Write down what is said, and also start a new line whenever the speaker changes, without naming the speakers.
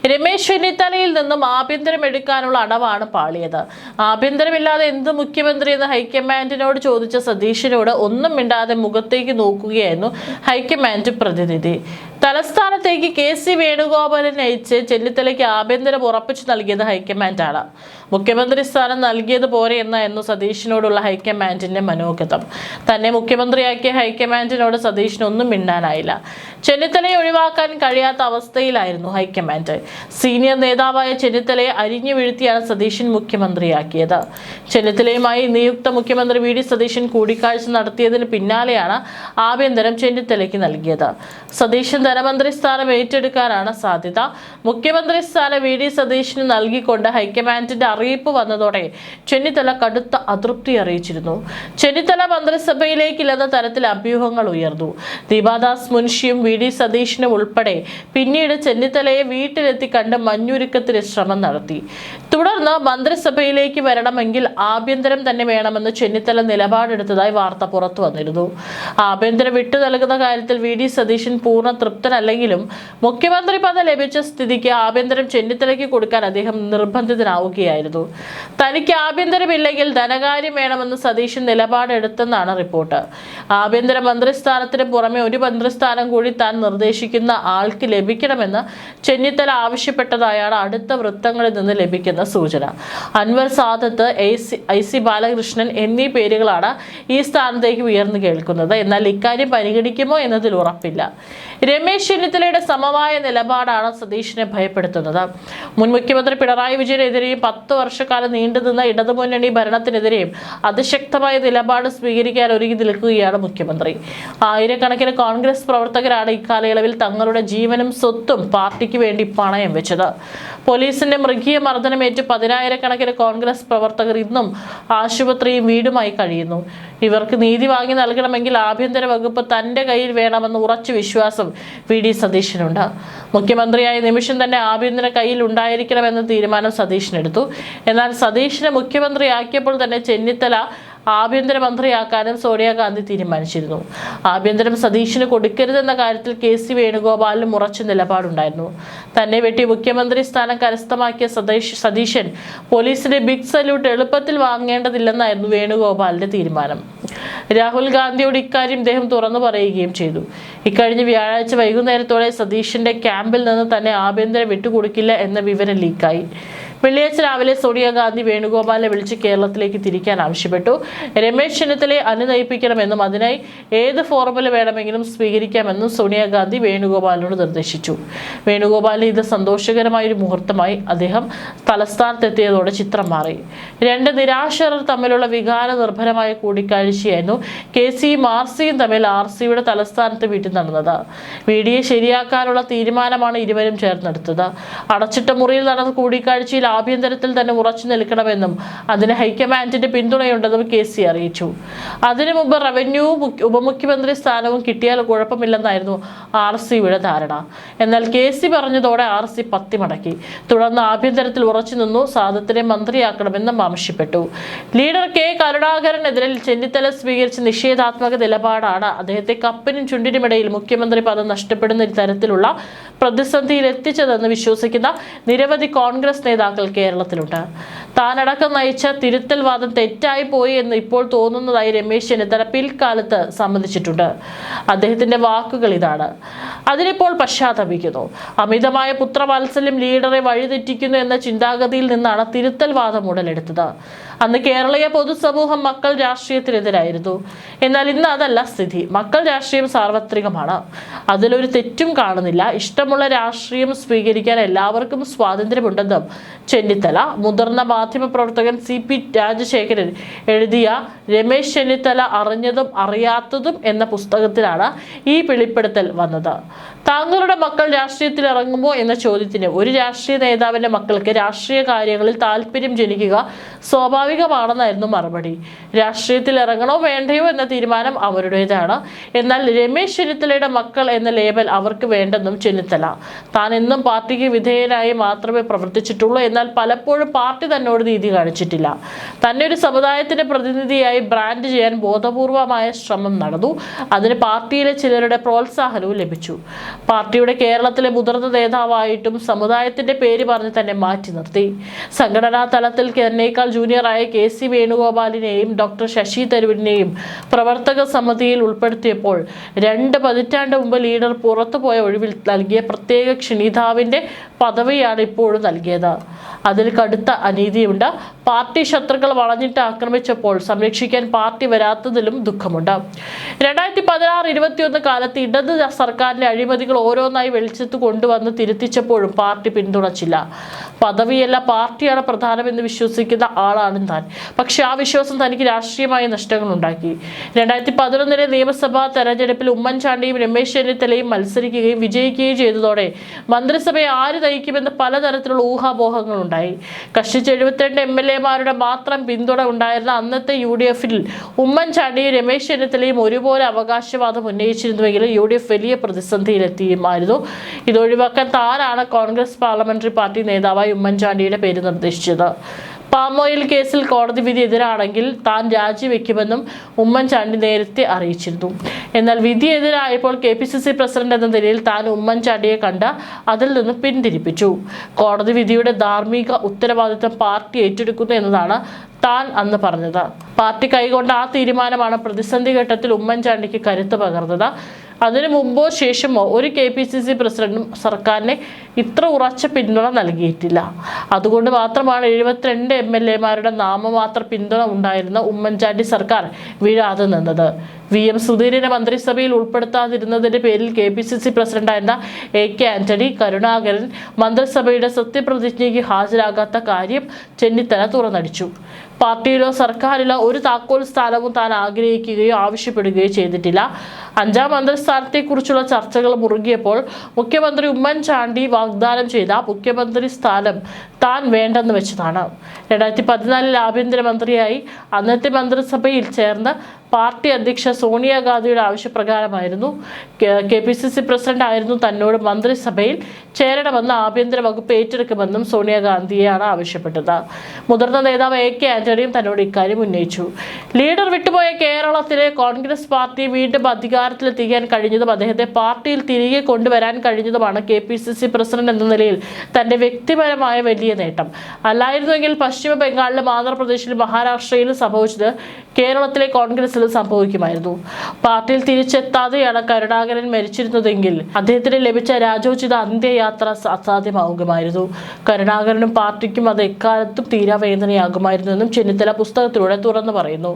രമേശ് ചെന്നിത്തലയിൽ നിന്നും ആഭ്യന്തരം എടുക്കാനുള്ള അടവാണ് പാളിയത്. ആഭ്യന്തരമില്ലാതെ എന്ത് മുഖ്യമന്ത്രി എന്ന് ഹൈക്കമാൻഡിനോട് ചോദിച്ച സതീശനോട് ഒന്നും മിണ്ടാതെ മുഖത്തേക്ക് നോക്കുകയായിരുന്നു ഹൈക്കമാൻഡ് പ്രതിനിധി. തലസ്ഥാനത്തേക്ക് KC വേണുഗോപാലിനെ അയച്ച് ചെന്നിത്തലയ്ക്ക് ആഭ്യന്തരം ഉറപ്പിച്ചു നൽകിയത് ഹൈക്കമാൻഡാണ്. മുഖ്യമന്ത്രി സ്ഥാനം നൽകിയത് പോരെ എന്നായിരുന്നു സതീശനോടുള്ള ഹൈക്കമാൻഡിന്റെ മനോഗതം. തന്നെ മുഖ്യമന്ത്രിയാക്കിയ ഹൈക്കമാൻഡിനോട് സതീശനൊന്നും മിണ്ടാനായില്ല. ചെന്നിത്തലയെ ഒഴിവാക്കാൻ കഴിയാത്ത അവസ്ഥയിലായിരുന്നു ഹൈക്കമാൻഡ്. സീനിയർ നേതാവായ ചെന്നിത്തലയെ അരിഞ്ഞു വീഴ്ത്തിയാണ് സതീശൻ മുഖ്യമന്ത്രിയാക്കിയത്. ചെന്നിത്തലയുമായി നിയുക്ത മുഖ്യമന്ത്രി VD സതീശൻ കൂടിക്കാഴ്ച നടത്തിയതിന് പിന്നാലെയാണ് ആഭ്യന്തരം ചെന്നിത്തലയ്ക്ക് നൽകിയത്. സതീശൻ ധനമന്ത്രി സ്ഥാനം ഏറ്റെടുക്കാനാണ് സാധ്യത. മുഖ്യമന്ത്രി സ്ഥാനം VD സതീശന് നൽകിക്കൊണ്ട് ഹൈക്കമാൻഡിന്റെ അറിയിപ്പ് വന്നതോടെ ചെന്നിത്തല കടുത്ത അതൃപ്തി അറിയിച്ചിരുന്നു. ചെന്നിത്തല മന്ത്രിസഭയിലേക്കില്ലെന്ന തരത്തിൽ അഭ്യൂഹങ്ങൾ ഉയർന്നു. ദീപാദാസ് മുൻഷിയും VD സതീശനും ഉൾപ്പെടെ പിന്നീട് ചെന്നിത്തലയെ വീട്ടിലെത്തി കണ്ട് മഞ്ഞുരുക്കത്തിന് ശ്രമം നടത്തി. തുടർന്ന് മന്ത്രിസഭയിലേക്ക് വരണമെങ്കിൽ ആഭ്യന്തരം തന്നെ വേണമെന്ന് ചെന്നിത്തല നിലപാടെടുത്തതായി വാർത്ത പുറത്തു വന്നിരുന്നു. ആഭ്യന്തരം വിട്ടു നൽകുന്ന കാര്യത്തിൽ VD സതീശൻ പൂർണ്ണ തൃപ്തനല്ലെങ്കിലും മുഖ്യമന്ത്രി പദം ലഭിച്ച സ്ഥിതിക്ക് ആഭ്യന്തരം ചെന്നിത്തലയ്ക്ക് കൊടുക്കാൻ അദ്ദേഹം നിർബന്ധിതനാവുകയായിരുന്നു. തനിക്ക് ആഭ്യന്തരമില്ലെങ്കിൽ ധനകാര്യം വേണമെന്ന് സതീശൻ നിലപാടെടുത്തെന്നാണ് റിപ്പോർട്ട്. ആഭ്യന്തര മന്ത്രിസ്ഥാനത്തിന് പുറമെ ഒരു മന്ത്രിസ്ഥാനം കൂടി താൻ നിർദ്ദേശിക്കുന്ന ആൾക്ക് ലഭിക്കണമെന്ന് ചെന്നിത്തല ആവശ്യപ്പെട്ടതായാണ് അടുത്ത വൃത്തങ്ങളിൽ നിന്ന് ലഭിക്കുന്ന സൂചന. അൻവർ സാദത്ത്, IC ബാലകൃഷ്ണൻ എന്നീ പേരുകളാണ് ഈ സ്ഥാനത്തേക്ക് ഉയർന്നു കേൾക്കുന്നത്. എന്നാൽ ഇക്കാര്യം പരിഗണിക്കുമോ എന്നതിൽ ഉറപ്പില്ല. രമേശ് ചെന്നിത്തലയുടെ സമവായ നിലപാടാണ് സതീശനെ ഭയപ്പെടുത്തുന്നത്. മുൻ മുഖ്യമന്ത്രി പിണറായി വിജയനെതിരെയും 10 വർഷക്കാലം നീണ്ടുനിന്ന ഇടതുമുന്നണി ഭരണത്തിനെതിരെയും അതിശക്തമായ നിലപാട് സ്വീകരിക്കാൻ ഒരുങ്ങി നിൽക്കുകയാണ് മുഖ്യമന്ത്രി. ആയിരക്കണക്കിന് കോൺഗ്രസ് പ്രവർത്തകരാണ് ഇക്കാലയളവിൽ തങ്ങളുടെ ജീവനും സ്വത്തും പാർട്ടിക്ക് വേണ്ടി പണയം വെച്ചത്. പോലീസിന്റെ മൃഗീയ മർദ്ദനമേറ്റ് 10,000കണക്കിന് കോൺഗ്രസ് പ്രവർത്തകർ ഇന്നും ആശുപത്രിയും വീടുമായി കഴിയുന്നു. ഇവർക്ക് നീതി വാങ്ങി നൽകണമെങ്കിൽ ആഭ്യന്തര വകുപ്പ് തന്റെ കയ്യിൽ വേണമെന്ന് ഉറച്ച വിശ്വാസം VD സതീശനുണ്ട്. മുഖ്യമന്ത്രിയായ നിമിഷം തന്നെ ആഭ്യന്തര കയ്യിൽ ഉണ്ടായിരിക്കണമെന്ന തീരുമാനം സതീശനെടുത്തു. എന്നാൽ സതീശനെ മുഖ്യമന്ത്രിയാക്കിയപ്പോൾ തന്നെ ചെന്നിത്തല ആഭ്യന്തരമന്ത്രിയാക്കാനും സോണിയാഗാന്ധി തീരുമാനിച്ചിരുന്നു. ആഭ്യന്തരം സതീശന് കൊടുക്കരുതെന്ന കാര്യത്തിൽ KC വേണുഗോപാലിനും ഉറച്ച നിലപാടുണ്ടായിരുന്നു. തന്നെ വെട്ടി മുഖ്യമന്ത്രി സ്ഥാനം കരസ്ഥമാക്കിയ സതീശൻ പോലീസിന്റെ ബിഗ് സല്യൂട്ട് എളുപ്പത്തിൽ വാങ്ങേണ്ടതില്ലെന്നായിരുന്നു വേണുഗോപാലിന്റെ തീരുമാനം. രാഹുൽ ഗാന്ധിയോട് ഇക്കാര്യം ഇദ്ദേഹം തുറന്നു പറയുകയും ചെയ്തു. ഇക്കഴിഞ്ഞ വ്യാഴാഴ്ച വൈകുന്നേരത്തോടെ സതീശന്റെ ക്യാമ്പിൽ നിന്ന് തന്നെ ആഭ്യന്തരം വിട്ടുകൊടുക്കില്ല എന്ന വിവരം ലീക്കായി. വെള്ളിയാഴ്ച രാവിലെ സോണിയാഗാന്ധി വേണുഗോപാലിനെ വിളിച്ച് കേരളത്തിലേക്ക് തിരിക്കാൻ ആവശ്യപ്പെട്ടു. രമേശ് ചെന്നിത്തലയെ അനുനയിപ്പിക്കണമെന്നും അതിനായി ഏത് ഫോർമുല വേണമെങ്കിലും സ്വീകരിക്കാമെന്നും സോണിയാഗാന്ധി വേണുഗോപാലിനോട് നിർദ്ദേശിച്ചു. വേണുഗോപാലിന് ഇത് സന്തോഷകരമായൊരു മുഹൂർത്തമായി. അദ്ദേഹം തലസ്ഥാനത്തെത്തിയതോടെ ചിത്രം മാറി. രണ്ട് നിരാശർ തമ്മിലുള്ള വികാര നിർഭരമായ കൂടിക്കാഴ്ചയായിരുന്നു KCയും RCയും തമ്മിൽ RCയുടെ തലസ്ഥാനത്ത് വീട്ടിൽ നടന്നത്. VDയെ ശരിയാക്കാനുള്ള തീരുമാനമാണ് ഇരുവരും ചേർന്നെടുത്തത്. അടച്ചിട്ട മുറിയിൽ നടന്ന കൂടിക്കാഴ്ചയിൽ ആഭ്യന്തരത്തിൽ തന്നെ ഉറച്ചു നിൽക്കണമെന്നും അതിന് ഹൈക്കമാൻഡിന്റെ പിന്തുണയുണ്ടെന്നും KC അറിയിച്ചു. അതിനു മുമ്പ് റവന്യൂ ഉപമുഖ്യമന്ത്രി സ്ഥാനവും കിട്ടിയാൽ കുഴപ്പമില്ലെന്നായിരുന്നു RCയുടെ ധാരണ. എന്നാൽ KC പറഞ്ഞതോടെ RC പത്തി മടക്കി. തുടർന്ന് ആഭ്യന്തരത്തിൽ ഉറച്ചു നിന്നു. സാദത്തിനെ മന്ത്രിയാക്കണമെന്നും ആവശ്യപ്പെട്ടു. ലീഡർ K കരുണാകരനെതിരെ ചെന്നിത്തല സ്വീകരിച്ച നിഷേധാത്മക നിലപാടാണ് അദ്ദേഹത്തെ കപ്പിനും ചുണ്ടിനുമിടയിൽ മുഖ്യമന്ത്രി പദം നഷ്ടപ്പെടുന്ന തരത്തിലുള്ള പ്രതിസന്ധിയിൽ എത്തിച്ചതെന്ന് വിശ്വസിക്കുന്ന നിരവധി കോൺഗ്രസ് നേതാക്കൾ കേരളത്തിലുണ്ട്. താനടക്കം നയിച്ച തിരുത്തൽ വാദം തെറ്റായി പോയി എന്ന് ഇപ്പോൾ തോന്നുന്നതായി രമേശ് ചെന്നിത്തല പിൽക്കാലത്ത് സമ്മതിച്ചിട്ടുണ്ട്. അദ്ദേഹത്തിന്റെ വാക്കുകൾ ഇതാണ്: അതിനിപ്പോൾ പശ്ചാത്തപിക്കുന്നു. അമിതമായ പുത്രവാത്സല്യം ലീഡറെ വഴിതെറ്റിക്കുന്നു എന്ന ചിന്താഗതിയിൽ നിന്നാണ് തിരുത്തൽ വാദം ഉടലെടുത്തത്. അന്ന് കേരളീയ പൊതുസമൂഹം മക്കൾ രാഷ്ട്രീയത്തിനെതിരായിരുന്നു. എന്നാൽ ഇന്ന് അതല്ല സ്ഥിതി. മക്കൾ രാഷ്ട്രീയം സാർവത്രികമാണ്. അതിലൊരു തെറ്റും കാണുന്നില്ല. ഇഷ്ടമുള്ള രാഷ്ട്രീയം സ്വീകരിക്കാൻ എല്ലാവർക്കും സ്വാതന്ത്ര്യമുണ്ടെന്നും ചെന്നിത്തല. മുതിർന്ന മാധ്യമപ്രവർത്തകൻ CP രാജശേഖരൻ എഴുതിയ രമേശ് ചെന്നിത്തല അറിഞ്ഞതും അറിയാത്തതും എന്ന പുസ്തകത്തിലാണ് ഈ വെളിപ്പെടുത്തൽ വന്നത്. താങ്കളുടെ മക്കൾ രാഷ്ട്രീയത്തിൽ ഇറങ്ങുമോ എന്ന ചോദ്യത്തിന് ഒരു രാഷ്ട്രീയ നേതാവിന്റെ മക്കൾക്ക് രാഷ്ട്രീയ കാര്യങ്ങളിൽ താല്പര്യം ജനിക്കുക സ്വാഭാവികമാണെന്നായിരുന്നു മറുപടി. രാഷ്ട്രീയത്തിൽ ഇറങ്ങണോ വേണ്ടയോ എന്ന തീരുമാനം അവരുടേതാണ്. എന്നാൽ രമേശ് ചെന്നിത്തലയുടെ മക്കൾ എന്ന ലേബൽ അവർക്ക് വേണ്ടെന്നും ചെന്നിത്തല. താൻ എന്നും പാർട്ടിക്ക് വിധേയനായി മാത്രമേ പ്രവർത്തിച്ചിട്ടുള്ളൂ. എന്നാൽ പലപ്പോഴും പാർട്ടി തന്നോട് നീതി കാണിച്ചിട്ടില്ല. തന്നെ ഒരു സമുദായത്തിന്റെ പ്രതിനിധിയായി ബ്രാൻഡ് ചെയ്യാൻ ബോധപൂർവമായ ശ്രമം നടന്നു. അതിന് പാർട്ടിയിലെ ചിലരുടെ പ്രോത്സാഹനവും ലഭിച്ചു. പാർട്ടിയുടെ കേരളത്തിലെ മുതിർന്ന നേതാവായിട്ടും സമുദായത്തിന്റെ പേര് പറഞ്ഞ് തന്നെ മാറ്റി നിർത്തി. സംഘടനാ തലത്തിൽ തന്നേക്കാൾ ജൂനിയറായ KC വേണുഗോപാലിനെയും ഡോക്ടർ ശശി തരൂരിനെയും പ്രവർത്തക സമിതിയിൽ ഉൾപ്പെടുത്തിയപ്പോൾ 2 പതിറ്റാണ്ട് മുമ്പ് ലീഡർ പുറത്തുപോയ ഒഴിവിൽ നൽകിയ പ്രത്യേക ക്ഷണിതാവിന്റെ പദവിയാണ് ഇപ്പോഴും നൽകിയത്. അതിൽ കടുത്ത അനീതിയുണ്ട്. പാർട്ടി ശത്രുക്കൾ വളഞ്ഞിട്ട് ആക്രമിച്ചപ്പോൾ സംരക്ഷിക്കാൻ പാർട്ടി വരാത്തതിലും ദുഃഖമുണ്ട്. 2016-21 കാലത്ത് ഇടത് സർക്കാരിലെ അഴിമതികൾ ഓരോന്നായി വെളിച്ചത്ത് കൊണ്ടുവന്ന് തിരുത്തിച്ചപ്പോഴും പാർട്ടി പിന്തുണച്ചില്ല. പദവിയല്ല, പാർട്ടിയാണ് പ്രധാനമെന്ന് വിശ്വസിക്കുന്ന ആളാണ് താൻ. പക്ഷെ ആ വിശ്വാസം തനിക്ക് രാഷ്ട്രീയമായ നഷ്ടങ്ങൾ ഉണ്ടാക്കി. 2011 നിയമസഭാ തെരഞ്ഞെടുപ്പിൽ ഉമ്മൻചാണ്ടിയും രമേശ് ചെന്നിത്തലയും മത്സരിക്കുകയും വിജയിക്കുകയും ചെയ്തതോടെ മന്ത്രിസഭയെ ആര് നയിക്കുമെന്ന് പലതരത്തിലുള്ള ഊഹാപോഹങ്ങൾ ഉണ്ടായി. കഷ്ടിച്ച് 72 MLA-മാരുടെ മാത്രം പിന്തുണ ഉണ്ടായിരുന്ന അന്നത്തെ UDF-ൽ ഉമ്മൻചാണ്ടിയും രമേശ് ചെന്നിത്തലയും ഒരുപോലെ അവകാശവാദം ഉന്നയിച്ചിരുന്നുവെങ്കിലും UDF വലിയ പ്രതിസന്ധിയിലെത്തിയുമായിരുന്നു. ഇതൊഴിവാക്കാൻ താനാണ് കോൺഗ്രസ് പാർലമെന്ററി പാർട്ടി നേതാവായി ഉമ്മൻചാണ്ടിയുടെ പേര് നിർദ്ദേശിച്ചത്. പാം ഓയിൽ കേസിൽ കോടതി വിധി എതിരാണെങ്കിൽ താൻ രാജിവെക്കുമെന്നും ഉമ്മൻചാണ്ടി നേരത്തെ അറിയിച്ചിരുന്നു. എന്നാൽ വിധി എതിരായപ്പോൾ KPCC പ്രസിഡന്റ് എന്ന നിലയിൽ താൻ ഉമ്മൻചാണ്ടിയെ കണ്ട് അതിൽ നിന്ന് പിന്തിരിപ്പിച്ചു. കോടതി വിധിയുടെ ധാർമ്മിക ഉത്തരവാദിത്തം പാർട്ടി ഏറ്റെടുക്കുന്നു എന്നതാണ് താൻ അന്ന് പറഞ്ഞത്. പാർട്ടി കൈകൊണ്ട ആ തീരുമാനമാണ് പ്രതിസന്ധി ഘട്ടത്തിൽ ഉമ്മൻചാണ്ടിക്ക് കരുത്ത് പകർന്നത്. അതിനു മുമ്പോ ശേഷമോ ഒരു KPCC പ്രസിഡന്റും സർക്കാരിനെ ഇത്ര ഉറച്ച പിന്തുണ നൽകിയിട്ടില്ല. അതുകൊണ്ട് മാത്രമാണ് 72 MLA-മാരുടെ നാമമാത്ര പിന്തുണ ഉണ്ടായിരുന്ന ഉമ്മൻചാണ്ടി സർക്കാർ വീഴാതെ നിന്നത്. VM സുധീരനെ മന്ത്രിസഭയിൽ ഉൾപ്പെടുത്താതിരുന്നതിന്റെ പേരിൽ KPCC പ്രസിഡന്റായിരുന്ന AK ആന്റണി, കരുണാകരൻ മന്ത്രിസഭയുടെ സത്യപ്രതിജ്ഞയ്ക്ക് ഹാജരാകാത്ത കാര്യം ചെന്നിത്തല തുറന്നടിച്ചു. പാർട്ടിയിലോ സർക്കാരിലോ ഒരു താക്കോൽ സ്ഥാനവും താൻ ആഗ്രഹിക്കുകയോ ആവശ്യപ്പെടുകയോ ചെയ്തിട്ടില്ല. 5ാം മന്ത്രിസ്ഥാനത്തെക്കുറിച്ചുള്ള ചർച്ചകൾ മുറുകിയപ്പോൾ മുഖ്യമന്ത്രി ഉമ്മൻചാണ്ടി വാഗ്ദാനം ചെയ്ത മുഖ്യമന്ത്രി സ്ഥാനം താൻ വേണ്ടെന്ന് വെച്ചതാണ്. 2014 ആഭ്യന്തരമന്ത്രിയായി അന്നത്തെ മന്ത്രിസഭയിൽ ചേർന്ന് പാർട്ടി അധ്യക്ഷ സോണിയാഗാന്ധിയുടെ ആവശ്യപ്രകാരമായിരുന്നു KPCC പ്രസിഡന്റ് ആയിരുന്നു തന്നോട് മന്ത്രിസഭയിൽ ചേരണമെന്ന് ആഭ്യന്തര വകുപ്പ് ഏറ്റെടുക്കുമെന്നും സോണിയാഗാന്ധിയാണ് ആവശ്യപ്പെട്ടത്. മുതിർന്ന നേതാവ് AK ആന്റണിയും തന്നോട് ഇക്കാര്യം ഉന്നയിച്ചു. ലീഡർ വിട്ടുപോയ കേരളത്തിലെ കോൺഗ്രസ് പാർട്ടി വീണ്ടും അധികാരത്തിലെത്തിക്കാൻ കഴിഞ്ഞതും അദ്ദേഹത്തെ പാർട്ടിയിൽ തിരികെ കൊണ്ടുവരാൻ കഴിഞ്ഞതുമാണ് KPCC പ്രസിഡന്റ് എന്ന നിലയിൽ തന്റെ വ്യക്തിപരമായ വലിയ നേട്ടം. അല്ലായിരുന്നുവെങ്കിൽ പശ്ചിമ ബംഗാളിലും ആന്ധ്രാപ്രദേശിലും മഹാരാഷ്ട്രയിലും സംഭവിച്ചത് കേരളത്തിലെ കോൺഗ്രസിൽ സംഭവിക്കുമായിരുന്നു. പാർട്ടിയിൽ തിരിച്ചെത്താതെയാണ് കരുണാകരൻ മരിച്ചിരുന്നതെങ്കിൽ അദ്ദേഹത്തിന് ലഭിച്ച രാജോചിത അന്ത്യയാത്ര അസാധ്യമാകുമായിരുന്നു. കരുണാകരനും പാർട്ടിക്കും അത് എക്കാലത്തും തീരാവേദനയാകുമായിരുന്നു എന്നും ചെന്നിത്തല പുസ്തകത്തിലൂടെ തുറന്നു പറയുന്നു.